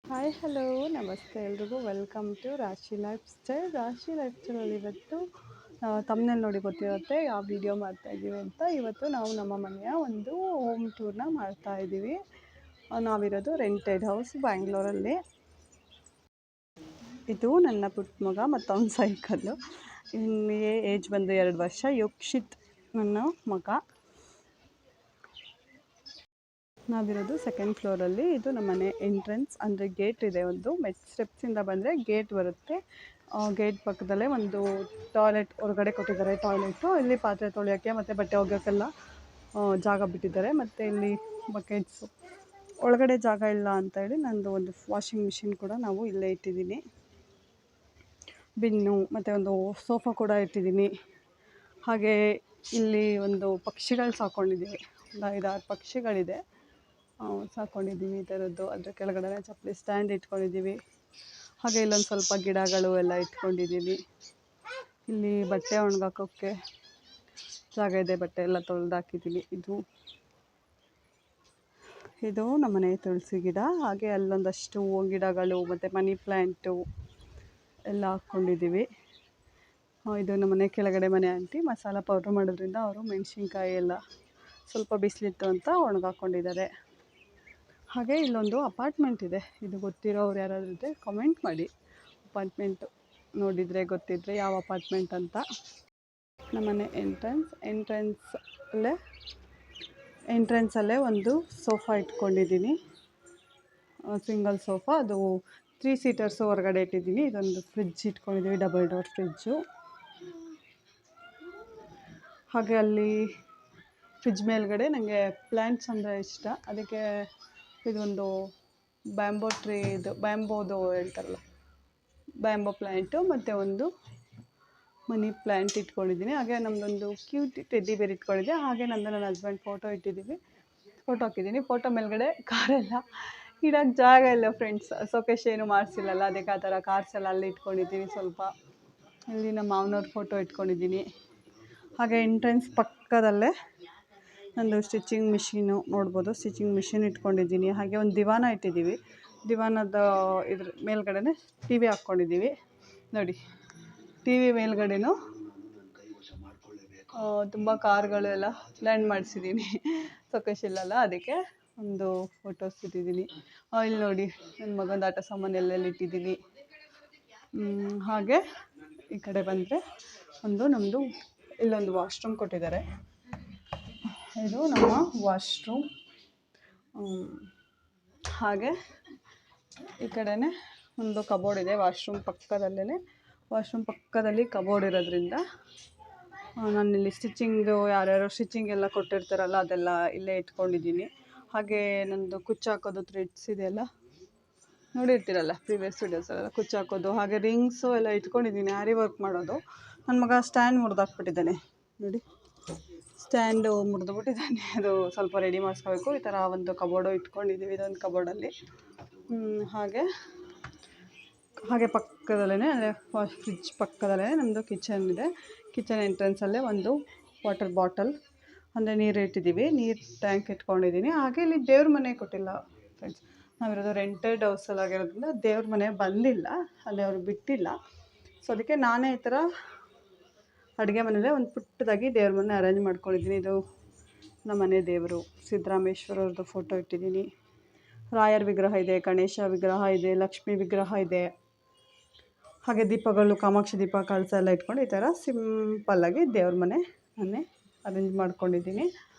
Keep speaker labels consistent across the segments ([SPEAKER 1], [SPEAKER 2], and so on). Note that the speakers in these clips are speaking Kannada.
[SPEAKER 1] ಹಾಯ್ ಹಲೋ ನಮಸ್ತೆ ಎಲ್ರಿಗೂ ವೆಲ್ಕಮ್ ಟು ರಾಶಿ ಲೈಫ್ ಸ್ಟೈಲ್. ರಾಶಿ ಲೈಫ್ ಸ್ಟೈಲಲ್ಲಿ ಇವತ್ತು ತಮ್ಮನೇಲಿ ನೋಡಿ ಗೊತ್ತಿರುತ್ತೆ ಯಾವ ವಿಡಿಯೋ ಮಾಡ್ತಾಯಿದ್ದೀವಿ ಅಂತ. ಇವತ್ತು ನಾವು ನಮ್ಮ ಮನೆಯ ಒಂದು ಹೋಮ್ ಟೂರ್ನ ಮಾಡ್ತಾಯಿದ್ದೀವಿ. ನಾವಿರೋದು ರೆಂಟೆಡ್ ಹೌಸ್ ಬ್ಯಾಂಗ್ಳೂರಲ್ಲಿ. ಇದು ನನ್ನ ಪುಟ್ಟ ಮಗ ಮತ್ತು ಅವನ ಸೈಕಲ್ಲು. ಏಜ್ ಬಂದು 2 ವರ್ಷ. ಯೋಕ್ಷಿತ್ ನನ್ನ ಮಗ. ನಾವಿರೋದು ಸೆಕೆಂಡ್ ಫ್ಲೋರಲ್ಲಿ. ಇದು ನಮ್ಮ ಮನೆ ಎಂಟ್ರೆನ್ಸ್, ಅಂದರೆ ಗೇಟ್ ಇದೆ. ಒಂದು ಸ್ಟೆಪ್ಸಿಂದ ಬಂದರೆ ಗೇಟ್ ಬರುತ್ತೆ. ಗೇಟ್ ಪಕ್ಕದಲ್ಲೇ ಒಂದು ಟಾಯ್ಲೆಟ್ ಹೊರಗಡೆ ಕೊಟ್ಟಿದ್ದಾರೆ. ಟಾಯ್ಲೆಟು ಇಲ್ಲಿ ಪಾತ್ರೆ ತೊಳೆಯೋಕ್ಕೆ ಮತ್ತು ಬಟ್ಟೆ ಒಗೆಯೋಕ್ಕೆಲ್ಲ ಜಾಗ ಬಿಟ್ಟಿದ್ದಾರೆ. ಮತ್ತು ಇಲ್ಲಿ ಬಕೆಟ್ಸು ಒಳಗಡೆ ಜಾಗ ಇಲ್ಲ ಅಂತೇಳಿ ನಂದು ಒಂದು ವಾಷಿಂಗ್ ಮಿಷಿನ್ ಕೂಡ ನಾವು ಇಲ್ಲೇ ಇಟ್ಟಿದ್ದೀನಿ. ಬಿನ್ನು ಮತ್ತು ಒಂದು ಸೋಫಾ ಕೂಡ ಇಟ್ಟಿದ್ದೀನಿ. ಹಾಗೆ ಇಲ್ಲಿ ಒಂದು ಪಕ್ಷಿಗಳು ಸಾಕೊಂಡಿದ್ದೀವಿ. ಒಂದು 5-6 ಪಕ್ಷಿಗಳಿದೆ ಸಾಕೊಂಡಿದ್ದೀವಿ ಈ ಥರದ್ದು. ಅದ್ರ ಕೆಳಗಡೆ ಚಪ್ಪಲಿ ಸ್ಟ್ಯಾಂಡ್ ಇಟ್ಕೊಂಡಿದ್ದೀವಿ. ಹಾಗೆ ಇಲ್ಲೊಂದು ಸ್ವಲ್ಪ ಗಿಡಗಳು ಎಲ್ಲ ಇಟ್ಕೊಂಡಿದ್ದೀವಿ. ಇಲ್ಲಿ ಬಟ್ಟೆ ಒಣಗಾಕೋಕ್ಕೆ ಜಾಗ ಇದೆ. ಬಟ್ಟೆ ಎಲ್ಲ ತೊಳೆದಾಕಿದ್ದೀವಿ. ಇದು ನಮ್ಮನೆ ತುಳಸಿ ಗಿಡ. ಹಾಗೆ ಅಲ್ಲೊಂದಷ್ಟು ಗಿಡಗಳು ಮತ್ತು ಮನಿ ಪ್ಲ್ಯಾಂಟು ಎಲ್ಲ ಹಾಕ್ಕೊಂಡಿದ್ದೀವಿ. ಇದು ನಮ್ಮನೆ ಕೆಳಗಡೆ ಮನೆ ಆಂಟಿ ಮಸಾಲ ಪೌಡ್ರ್ ಮಾಡೋದ್ರಿಂದ ಅವರು ಮೆಣಸಿನ್ಕಾಯಿ ಎಲ್ಲ ಸ್ವಲ್ಪ ಬಿಸಿಲಿತ್ತು ಅಂತ ಒಣಗಾಕೊಂಡಿದ್ದಾರೆ. ಹಾಗೆ ಇಲ್ಲೊಂದು ಅಪಾರ್ಟ್ಮೆಂಟ್ ಇದೆ. ಇದು ಗೊತ್ತಿರೋರು ಯಾರಾದರೂ ಇದ್ದರೆ ಕಮೆಂಟ್ ಮಾಡಿ. ಅಪಾರ್ಟ್ಮೆಂಟು ನೋಡಿದರೆ ಗೊತ್ತಿದ್ದರೆ ಯಾವ ಅಪಾರ್ಟ್ಮೆಂಟ್ ಅಂತ. ನಮ್ಮನೆ ಎಂಟ್ರೆನ್ಸಲ್ಲೇ ಒಂದು ಸೋಫಾ ಇಟ್ಕೊಂಡಿದ್ದೀನಿ. ಸಿಂಗಲ್ ಸೋಫಾ, ಅದು 3 ಸೀಟರ್ಸು ಹೊರಗಡೆ ಇಟ್ಟಿದ್ದೀನಿ. ಇದೊಂದು ಫ್ರಿಡ್ಜ್ ಇಟ್ಕೊಂಡಿದ್ದೀವಿ, ಡಬಲ್ ಡೋರ್ ಫ್ರಿಡ್ಜು. ಹಾಗೆ ಅಲ್ಲಿ ಫ್ರಿಡ್ಜ್ ಮೇಲ್ಗಡೆ ನನಗೆ ಪ್ಲ್ಯಾಂಟ್ಸ್ ಅಂದರೆ ಇಷ್ಟ. ಅದಕ್ಕೆ ಇದೊಂದು ಬ್ಯಾಂಬೋದು ಹೇಳ್ತಾರಲ್ಲ, ಬ್ಯಾಂಬೋ ಪ್ಲ್ಯಾಂಟು ಮತ್ತು ಒಂದು ಮನಿ ಪ್ಲ್ಯಾಂಟ್ ಇಟ್ಕೊಂಡಿದ್ದೀನಿ. ಹಾಗೆ ನಮ್ಮದೊಂದು ಕ್ಯೂಟ್ ಟೆಡ್ಡಿ ಬೇರ್ ಇಟ್ಕೊಂಡಿದ್ದೆ. ಹಾಗೆ ನನ್ನ ಹಸ್ಬೆಂಡ್ ಫೋಟೋ ಹಾಕಿದ್ದೀನಿ. ಫೋಟೋ ಮೇಲ್ಗಡೆ ಕಾರೆಲ್ಲ ಇಡೋಕ್ಕೆ ಜಾಗ ಇಲ್ಲ ಫ್ರೆಂಡ್ಸ್. ಸೊಕೇಶ್ ಏನು ಮಾಡಿಸಿಲ್ಲಲ್ಲ, ಅದಕ್ಕೆ ಆ ಥರ ಕಾರ್ಸ್ ಎಲ್ಲ ಅಲ್ಲಿ ಇಟ್ಕೊಂಡಿದ್ದೀನಿ. ಸ್ವಲ್ಪ ಇಲ್ಲಿ ನಮ್ಮ ಮಾವನವ್ರ ಫೋಟೋ ಇಟ್ಕೊಂಡಿದ್ದೀನಿ. ಹಾಗೆ ಎಂಟ್ರೆನ್ಸ್ ಪಕ್ಕದಲ್ಲೇ ನಂದು ಸ್ಟಿಚಿಂಗ್ ಮಿಷಿನು ನೋಡ್ಬೋದು. ಸ್ಟಿಚಿಂಗ್ ಮಿಷಿನ್ ಇಟ್ಕೊಂಡಿದ್ದೀನಿ. ಹಾಗೆ ಒಂದು ದಿವಾನ ಇಟ್ಟಿದ್ದೀವಿ. ದಿವಾನದ ಇದ್ರ ಮೇಲ್ಗಡೆ ಟಿ ವಿ ಹಾಕ್ಕೊಂಡಿದ್ದೀವಿ. ನೋಡಿ, ಟಿ ವಿ ಮೇಲ್ಗಡೆನೂ ತುಂಬ ಕಾರ್ಗಳು ಎಲ್ಲ ಲ್ಯಾಂಡ್ ಮಾಡಿಸಿದ್ದೀನಿ. ಸೊಕೇಶ್ ಇಲ್ಲಲ್ಲ, ಅದಕ್ಕೆ ಒಂದು ಫೋಟೋಸ್ ಇಟ್ಟಿದ್ದೀನಿ. ಇಲ್ಲಿ ನೋಡಿ, ನನ್ನ ಮಗಂದು ಆಟ ಸಾಮಾನು ಎಲ್ಲೆಲ್ಲಿ ಇಟ್ಟಿದ್ದೀನಿ. ಹಾಗೆ ಈ ಕಡೆ ಬಂದರೆ ನಮ್ಮದು ಇಲ್ಲೊಂದು ವಾಶ್ರೂಮ್ ಕೊಟ್ಟಿದ್ದಾರೆ. ಇದು ನಮ್ಮ ವಾಶ್ರೂಮ್. ಹಾಗೆ ಈ ಕಡೆನೇ ಒಂದು ಕಬೋರ್ಡ್ ಇದೆ. ವಾಶ್ರೂಮ್ ಪಕ್ಕದಲ್ಲಿ ಕಬೋರ್ಡ್ ಇರೋದ್ರಿಂದ ನಾನಿಲ್ಲಿ ಸ್ಟಿಚಿಂಗು ಯಾರ್ಯಾರೋ ಸ್ಟಿಚಿಂಗ್ ಎಲ್ಲ ಕೊಟ್ಟಿರ್ತಾರಲ್ಲ, ಅದೆಲ್ಲ ಇಲ್ಲೇ ಇಟ್ಕೊಂಡಿದ್ದೀನಿ. ಹಾಗೆ ನಂದು ಕುಚ್ಚಾಕೋದು ಥ್ರೆಡ್ಸ್ ಇದೆಯಲ್ಲ, ನೋಡಿರ್ತೀರಲ್ಲ ಪ್ರೀವಿಯಸ್ ವೀಡಿಯೋಸಲ್ಲೆಲ್ಲ, ಕುಚ್ಚಾಕೋದು. ಹಾಗೆ ರಿಂಗ್ಸು ಎಲ್ಲ ಇಟ್ಕೊಂಡಿದ್ದೀನಿ, ಆರಿ ವರ್ಕ್ ಮಾಡೋದು. ನನ್ನ ಮಗ ಸ್ಟ್ಯಾಂಡ್ ಮುರಿದಾಕ್ಬಿಟ್ಟಿದ್ದಾನೆ ನೋಡಿ, ಸ್ಟ್ಯಾಂಡು ಮುರಿದುಬಿಟ್ಟಿದ್ದಾನೆ. ಅದು ಸ್ವಲ್ಪ ರೆಡಿ ಮಾಡಿಸ್ಕೋಬೇಕು. ಈ ಥರ ಒಂದು ಕಬೋರ್ಡು ಇಟ್ಕೊಂಡಿದ್ದೀವಿ, ಇದೊಂದು ಕಬೋರ್ಡಲ್ಲಿ. ಹಾಗೆ ಪಕ್ಕದಲ್ಲೇ, ಅಂದರೆ ಫ್ರಿಡ್ಜ್ ಪಕ್ಕದಲ್ಲೇ ನಮ್ಮದು ಕಿಚನ್ ಇದೆ. ಕಿಚನ್ ಎಂಟ್ರೆನ್ಸಲ್ಲೇ ಒಂದು ವಾಟರ್ ಬಾಟಲ್, ಅಂದರೆ ನೀರು ಇಟ್ಟಿದ್ದೀವಿ, ನೀರು ಟ್ಯಾಂಕ್ ಇಟ್ಕೊಂಡಿದ್ದೀನಿ. ಹಾಗೆ ಇಲ್ಲಿ ದೇವ್ರ ಮನೆ ಕೊಟ್ಟಿಲ್ಲ ಫ್ರೆಂಡ್ಸ್. ನಾವಿರೋದು ರೆಂಟೆಡ್ ಹೌಸಲ್ಲಿ ಆಗಿರೋದ್ರಿಂದ ದೇವ್ರ ಮನೆ ಬಂದಿಲ್ಲ, ಅಲ್ಲಿ ಅವ್ರು ಬಿಟ್ಟಿಲ್ಲ. ಸೊ ಅದಕ್ಕೆ ನಾನೇ ಈ ಥರ ಅಡುಗೆ ಮನೇಲೆ ಒಂದು ಪುಟ್ಟದಾಗಿ ದೇವ್ರ ಮನೆ ಅರೇಂಜ್ ಮಾಡ್ಕೊಂಡಿದ್ದೀನಿ. ಇದು ನಮ್ಮ ಮನೆ ದೇವರು ಸಿದ್ದರಾಮೇಶ್ವರವ್ರದ್ದು ಫೋಟೋ ಇಟ್ಟಿದ್ದೀನಿ. ರಾಯರ ವಿಗ್ರಹ ಇದೆ, ಗಣೇಶ ವಿಗ್ರಹ ಇದೆ, ಲಕ್ಷ್ಮೀ ವಿಗ್ರಹ ಇದೆ. ಹಾಗೆ ದೀಪಗಳು, ಕಾಮಾಕ್ಷಿ ದೀಪ, ಕಳಸ ಎಲ್ಲ ಇಟ್ಕೊಂಡು ಈ ಥರ ಸಿಂಪಲ್ಲಾಗಿ ದೇವ್ರ ಮನೆ ನಾನೇ ಅರೇಂಜ್ ಮಾಡ್ಕೊಂಡಿದ್ದೀನಿ.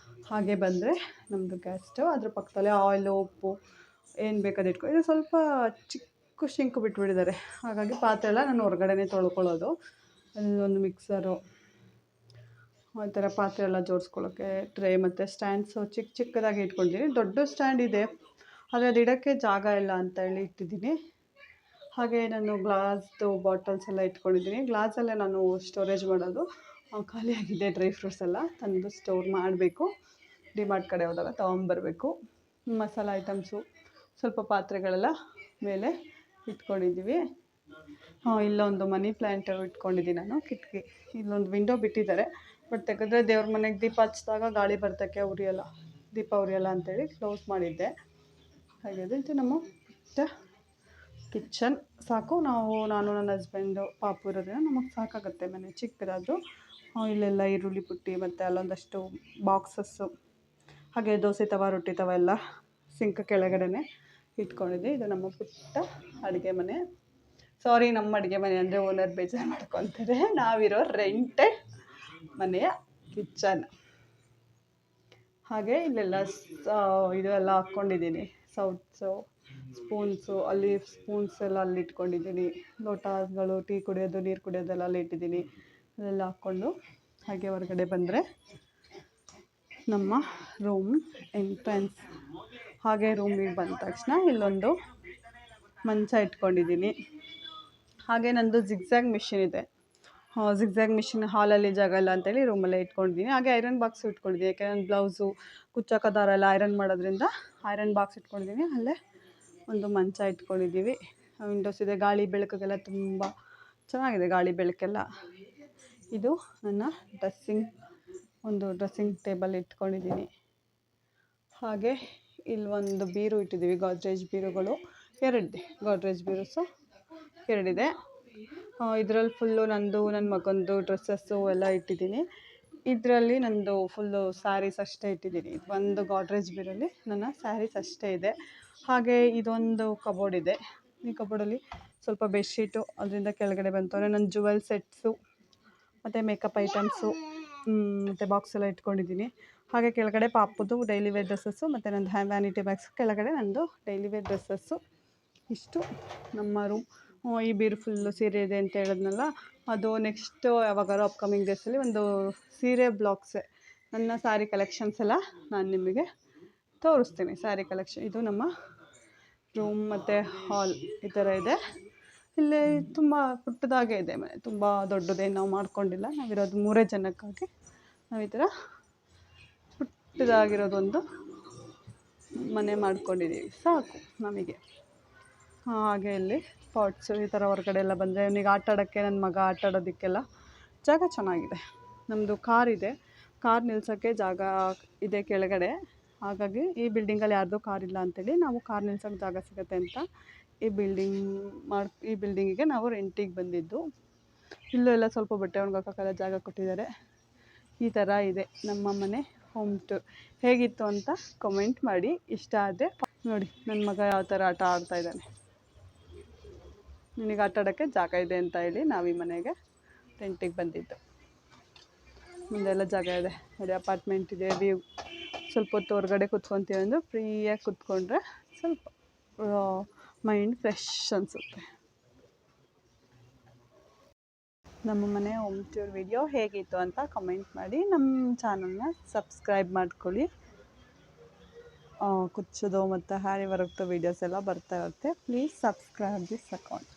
[SPEAKER 1] ಹಾಗೆ ಬಂದರೆ ನಮ್ಮದು ಗ್ಯಾಸ್ ಸ್ಟವ್, ಅದ್ರ ಪಕ್ಕದಲ್ಲೇ ಆಯಿಲು, ಉಪ್ಪು ಏನು ಬೇಕಾದ್ರೆ ಇಟ್ಕೊಂಡು. ಇದು ಸ್ವಲ್ಪ ಚಿಕ್ಕ ಶಿಂಕು ಬಿಟ್ಬಿಟ್ಟಿದ್ದಾರೆ, ಹಾಗಾಗಿ ಪಾತ್ರೆ ಎಲ್ಲ ನಾನು ಹೊರಗಡೆನೇ ತೊಳ್ಕೊಳ್ಳೋದು. ಅಲ್ಲೊಂದು ಮಿಕ್ಸರು, ಆ ಥರ ಪಾತ್ರೆ ಎಲ್ಲ ಜೋಡಿಸ್ಕೊಳ್ಳೋಕ್ಕೆ ಟ್ರೇ ಮತ್ತು ಸ್ಟ್ಯಾಂಡ್ಸು ಚಿಕ್ಕದಾಗಿ ಇಟ್ಕೊಂಡಿದ್ದೀನಿ. ದೊಡ್ಡ ಸ್ಟ್ಯಾಂಡ್ ಇದೆ, ಆದರೆ ಅದು ಇಡೋಕ್ಕೆ ಜಾಗ ಇಲ್ಲ ಅಂತ ಹೇಳಿ ಇಟ್ಟಿದ್ದೀನಿ. ಹಾಗೆ ನಾನು ಗ್ಲಾಸ್ದು ಬಾಟಲ್ಸ್ ಎಲ್ಲ ಇಟ್ಕೊಂಡಿದ್ದೀನಿ. ಗ್ಲಾಸಲ್ಲೇ ನಾನು ಸ್ಟೋರೇಜ್ ಮಾಡೋದು. ಖಾಲಿಯಾಗಿದೆ ಡ್ರೈ ಫ್ರೂಟ್ಸ್ ಎಲ್ಲ ತಂದು ಸ್ಟೋರ್ ಮಾಡಬೇಕು. ಡಿಮಾರ್ಟ್ ಕಡೆ ಹೋದಾಗ ತೊಗೊಂಬರ್ಬೇಕು. ಮಸಾಲ ಐಟಮ್ಸು, ಸ್ವಲ್ಪ ಪಾತ್ರೆಗಳೆಲ್ಲ ಮೇಲೆ ಇಟ್ಕೊಂಡಿದ್ದೀವಿ. ಇಲ್ಲೊಂದು ಮನಿ ಪ್ಲ್ಯಾಂಟ್ ಇಟ್ಕೊಂಡಿದ್ದೀನಿ ನಾನು. ಕಿಟಕಿ ಇಲ್ಲೊಂದು ವಿಂಡೋ ಬಿಟ್ಟಿದ್ದಾರೆ, ಬಟ್ ತೆಗೆದ್ರೆ ದೇವ್ರ ಮನೆಗೆ ದೀಪ ಹಚ್ಚಿದಾಗ ಗಾಳಿ ಬರ್ತಕ್ಕೆ ದೀಪ ಉರಿಯಲ್ಲ ಅಂಥೇಳಿ ಕ್ಲೋಸ್ ಮಾಡಿದ್ದೆ. ಹಾಗೆ ಇದು ನಮ್ಮ ಪುಟ್ಟ ಕಿಚನ್ ಸಾಕು. ನಾನು ನನ್ನ ಹಸ್ಬೆಂಡು ಪಾಪು ಇರೋದ್ರಿಂದ ನಮಗೆ ಸಾಕಾಗುತ್ತೆ ಮನೆ ಚಿಕ್ಕದಾದರೂ. ಇಲ್ಲೆಲ್ಲ ಈರುಳ್ಳಿ ಪುಟ್ಟಿ ಮತ್ತು ಅಲ್ಲೊಂದಷ್ಟು ಬಾಕ್ಸಸ್ಸು, ಹಾಗೆ ದೋಸೆ ತವ ರೊಟ್ಟಿ ತವ ಎಲ್ಲ ಸಿಂಕ್ ಕೆಳಗಡೆ ಇಟ್ಕೊಂಡಿದ್ದೆ. ಇದು ನಮ್ಮ ಪುಟ್ಟ ಅಡುಗೆ ಮನೆ. ಸಾರಿ, ನಮ್ಮ ಅಡುಗೆ ಮನೆ ಅಂದರೆ ಓನರ್ ಬೇಜಾರು ಮಾಡ್ಕೊತಾರೆ. ನಾವಿರೋ ರೆಂಟೆಡ್ ಮನೆಯ ಕಿಚನ್. ಹಾಗೆ ಇಲ್ಲೆಲ್ಲ ಇದೆಲ್ಲ ಹಾಕ್ಕೊಂಡಿದ್ದೀನಿ, ಸೌಟ್ಸು, ಸ್ಪೂನ್ಸು. ಅಲ್ಲಿ ಸ್ಪೂನ್ಸ್ ಎಲ್ಲ ಅಲ್ಲಿ ಇಟ್ಕೊಂಡಿದ್ದೀನಿ. ಲೋಟಗಳು, ಟೀ ಕುಡಿಯೋದು, ನೀರು ಕುಡಿಯೋದೆಲ್ಲ ಅಲ್ಲಿ ಇಟ್ಟಿದ್ದೀನಿ. ಅದೆಲ್ಲ ಹಾಕ್ಕೊಂಡು ಹಾಗೆ ಹೊರಗಡೆ ಬಂದರೆ ನಮ್ಮ ರೂಮ್ ಎಂಟ್ರೆನ್ಸ್. ಹಾಗೆ ರೂಮಿಗೆ ಬಂದ ತಕ್ಷಣ ಇಲ್ಲೊಂದು ಮಂಚ ಇಟ್ಕೊಂಡಿದ್ದೀನಿ. ಹಾಗೆ ನಂದು ಜಿಗ್ಜ್ಯಾಗ್ ಮಿಷಿನ್ ಇದೆ. ಜಿಗ್ಜ್ಯಾಗ್ ಮಿಷಿನ್ ಹಾಲಲ್ಲಿ ಜಾಗ ಇಲ್ಲ ಅಂತೇಳಿ ರೂಮಲ್ಲೇ ಇಟ್ಕೊಂಡಿದ್ದೀನಿ. ಹಾಗೆ ಐರನ್ ಬಾಕ್ಸು ಇಟ್ಕೊಂಡಿದ್ದೀನಿ, ಯಾಕೆ ನನ್ನ ಬ್ಲೌಸು ಕುಚ್ಚೋಕ ದಾರ ಎಲ್ಲ ಐರನ್ ಮಾಡೋದ್ರಿಂದ ಐರನ್ ಬಾಕ್ಸ್ ಇಟ್ಕೊಂಡಿದ್ದೀನಿ. ಅಲ್ಲೇ ಒಂದು ಮಂಚ ಇಟ್ಕೊಂಡಿದ್ದೀವಿ. ವಿಂಡೋಸ್ ಇದೆ, ಗಾಳಿ ಬೆಳಕಿಗೆಲ್ಲ ತುಂಬ ಚೆನ್ನಾಗಿದೆ, ಗಾಳಿ ಬೆಳಕೆಲ್ಲ. ಇದು ನನ್ನ ಡ್ರೆಸ್ಸಿಂಗ್ ಟೇಬಲ್ ಇಟ್ಕೊಂಡಿದ್ದೀನಿ. ಹಾಗೆ ಇಲ್ಲೊಂದು ಬೀರು ಇಟ್ಟಿದ್ದೀವಿ, ಗೋದ್ರೇಜ್ ಬೀರುಗಳು ಎರಡಿದೆ. ಗೋದ್ರೇಜ್ ಬೀರುಸು ಎರಡಿದೆ. ಇದರಲ್ಲಿ ಫುಲ್ಲು ನಂದು, ನನ್ನ ಮಗಂದು ಡ್ರೆಸ್ಸಸ್ಸು ಎಲ್ಲ ಇಟ್ಟಿದ್ದೀನಿ. ಇದರಲ್ಲಿ ನಂದು ಫುಲ್ಲು ಸ್ಯಾರೀಸ್ ಅಷ್ಟೇ ಇಟ್ಟಿದ್ದೀನಿ. ಒಂದು ಗೋದ್ರೇಜ್ ಬೀರಲ್ಲಿ ನನ್ನ ಸ್ಯಾರೀಸ್ ಅಷ್ಟೇ ಇದೆ. ಹಾಗೆ ಇದೊಂದು ಕಬೋರ್ಡ್ ಇದೆ. ಈ ಕಬೋರ್ಡಲ್ಲಿ ಸ್ವಲ್ಪ ಬೆಡ್ಶೀಟು ಅದರಿಂದ ಕೆಳಗಡೆ ಬಂತವ್ರೆ. ನನ್ನ ಜುವೆಲ್ ಸೆಟ್ಸು ಮತ್ತು ಮೇಕಪ್ ಐಟಮ್ಸು ಮತ್ತು ಬಾಕ್ಸ್ ಎಲ್ಲ ಇಟ್ಕೊಂಡಿದ್ದೀನಿ. ಹಾಗೆ ಕೆಳಗಡೆ ಪಾಪುದು ಡೈಲಿ ವೇರ್ ಡ್ರೆಸ್ಸಸ್ಸು ಮತ್ತು ನಂದು ವ್ಯಾನಿಟಿ ಬ್ಯಾಗ್ಸ್, ಕೆಳಗಡೆ ನಂದು ಡೈಲಿ ವೇರ್ ಡ್ರೆಸ್ಸಸ್ಸು. ಇಷ್ಟು ನಮ್ಮ ರೂಮ್. ಈ ಬೀರು ಫುಲ್ಲು ಸೀರೆ ಇದೆ ಅಂತ ಹೇಳಿದ್ನಲ್ಲ, ಅದು ನೆಕ್ಸ್ಟು ಯಾವಾಗಾರು ಅಪ್ಕಮಿಂಗ್ ಡೇಸಲ್ಲಿ ಒಂದು ಸೀರೆ ಬ್ಲಾಗ್ಸೆ, ನನ್ನ ಸ್ಯಾರಿ ಕಲೆಕ್ಷನ್ಸ್ ಎಲ್ಲ ನಾನು ನಿಮಗೆ ತೋರಿಸ್ತೀನಿ. ಸ್ಯಾರಿ ಕಲೆಕ್ಷನ್. ಇದು ನಮ್ಮ ರೂಮ್ ಮತ್ತು ಹಾಲ್ ಈ ಥರ ಇದೆ. ಇಲ್ಲಿ ತುಂಬ ಪುಟ್ಟದಾಗೆ ಇದೆ ಮನೆ, ತುಂಬ ದೊಡ್ಡದೇನು ನಾವು ಮಾಡ್ಕೊಂಡಿಲ್ಲ. ನಾವಿರೋದು 3 ಜನಕ್ಕಾಗಿ ನಾವು ಈ ಥರ ಪುಟ್ಟದಾಗಿರೋದೊಂದು ಮನೆ ಮಾಡ್ಕೊಂಡಿದ್ದೀವಿ, ಸಾಕು ನಮಗೆ. ಹಾಗೆ ಇಲ್ಲಿ ಪಾಟ್ಸು ಈ ಥರ ಹೊರಗಡೆ ಎಲ್ಲ ಬಂದರೆ ಅವನಿಗೆ ಆಟ ಆಡೋಕ್ಕೆ, ನನ್ನ ಮಗ ಆಟ ಆಡೋದಕ್ಕೆಲ್ಲ ಜಾಗ ಚೆನ್ನಾಗಿದೆ. ನಮ್ಮದು ಕಾರ್ ಇದೆ, ಕಾರ್ ನಿಲ್ಸೋಕ್ಕೆ ಜಾಗ ಇದೆ ಕೆಳಗಡೆ. ಹಾಗಾಗಿ ಈ ಬಿಲ್ಡಿಂಗಲ್ಲಿ ಯಾರ್ದು ಕಾರ್ ಇಲ್ಲ ಅಂತೇಳಿ ನಾವು ಕಾರ್ ನಿಲ್ಸೋಕ್ಕೆ ಜಾಗ ಸಿಗುತ್ತೆ ಅಂತ ಈ ಬಿಲ್ಡಿಂಗಿಗೆ ನಾವು ರೆಂಟಿಗೆ ಬಂದಿದ್ದು. ಇಲ್ಲೂ ಎಲ್ಲ ಸ್ವಲ್ಪ ಬಟ್ಟೆ ಒಣಗಾಕೋಕ್ಕೆಲ್ಲ ಜಾಗ ಕೊಟ್ಟಿದ್ದಾರೆ. ಈ ಥರ ಇದೆ ನಮ್ಮ ಮನೆ ಹೋಮ್ ಟೂರ್. ಹೇಗಿತ್ತು ಅಂತ ಕಮೆಂಟ್ ಮಾಡಿ. ಇಷ್ಟ ಆದರೆ ನೋಡಿ, ನನ್ನ ಮಗ ಯಾವ ಥರ ಆಟ ಆಡ್ತಾಯಿದ್ದಾನೆ. ನಿನಗೆ ಆಟ ಆಡೋಕ್ಕೆ ಜಾಗ ಇದೆ ಅಂತ ಹೇಳಿ ನಾವು ಈ ಮನೆಗೆ ರೆಂಟಿಗೆ ಬಂದಿದ್ದು. ಮುಂದೆಲ್ಲ ಜಾಗ ಇದೆ ನೋಡಿ, ಅಪಾರ್ಟ್ಮೆಂಟ್ ಇದೆ, ವ್ಯೂ. ಸ್ವಲ್ಪ ಹೊತ್ತು ಹೊರಗಡೆ ಕೂತ್ಕೊತೀವಿ ಅಂದರೆ ಫ್ರೀಯಾಗಿ ಕೂತ್ಕೊಂಡ್ರೆ ಸ್ವಲ್ಪ ಮೈಂಡ್ ಫ್ರೆಶ್ ಅನಿಸುತ್ತೆ. ನಮ್ಮ ಮನೆ ಹೋಮ್ ಟೂರ್ ವಿಡಿಯೋ ಹೇಗಿತ್ತು ಅಂತ ಕಮೆಂಟ್ ಮಾಡಿ. ನಮ್ಮ ಚಾನಲ್ನ ಸಬ್ಸ್ಕ್ರೈಬ್ ಮಾಡ್ಕೊಳ್ಳಿ. ಕುಚ್ಚೋದು ಮತ್ತು ಹ್ಯಾರಿ ವರ್ಕ್ದು ವೀಡಿಯೋಸ್ ಎಲ್ಲ ಬರ್ತಾ ಇರುತ್ತೆ. Please subscribe this account.